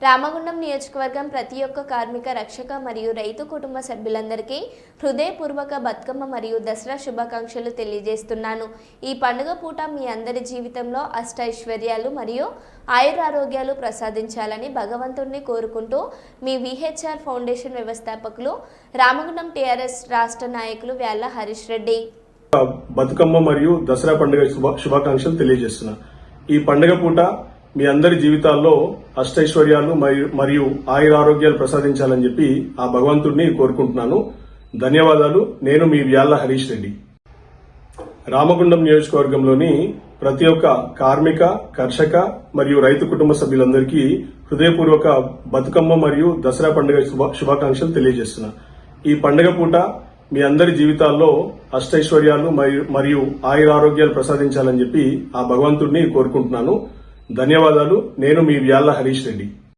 రామగుండం నియోజకవర్గం ప్రతి ఒక్క కార్మిక రక్షక మరియు రైతు కుటుంబ సభ్యులందరికీ హృదయపూర్వక బతుకమ్మ మరియు దసరా శుభాకాంక్షలు తెలియజేస్తున్నాను। ఈ పండుగ పూట మీ అందరి జీవితంలో అష్టైశ్వర్యాలు మరియు ఆయురారోగ్యాలు ప్రసాదించాలని భగవంతుడిని కోరుకుంటూ మీ విహెచ్ఆర్ ఫౌండేషన్ వ్యవస్థాపకులు రామగుండం టీఆర్ఎస్ రాష్ట్ర నాయకులు వ్యాళ్ల హరీష్ రెడ్డి। బతుకమ్మ మరియు దసరా పండుగ శుభాకాంక్షలు తెలియజేస్తున్నా। ఈ పండుగ పూట మీ అందరి జీవితాల్లో అష్టైశ్వర్యాలు మరియు ఆయురారోగ్యాలు ప్రసాదించాలని చెప్పి ఆ భగవంతుడిని కోరుకుంటున్నాను। ధన్యవాదాలు। నేను మీ వ్యాళ్ల హరీష్ రెడ్డి। రామగుండం నియోజకవర్గంలోని ప్రతి ఒక్క కార్మిక కర్షక మరియు రైతు కుటుంబ సభ్యులందరికీ హృదయపూర్వక బతుకమ్మ మరియు దసరా పండుగ శుభాకాంక్షలు తెలియజేస్తున్నా। ఈ పండుగ పూట మీ అందరి జీవితాల్లో అష్టైశ్వర్యాలు మరియు ఆయురారోగ్యాలు ప్రసాదించాలని చెప్పి ఆ భగవంతుడిని కోరుకుంటున్నాను। ధన్యవాదాలు। నేను మీ వ్యాళ్ల హరీష్ రెడ్డి।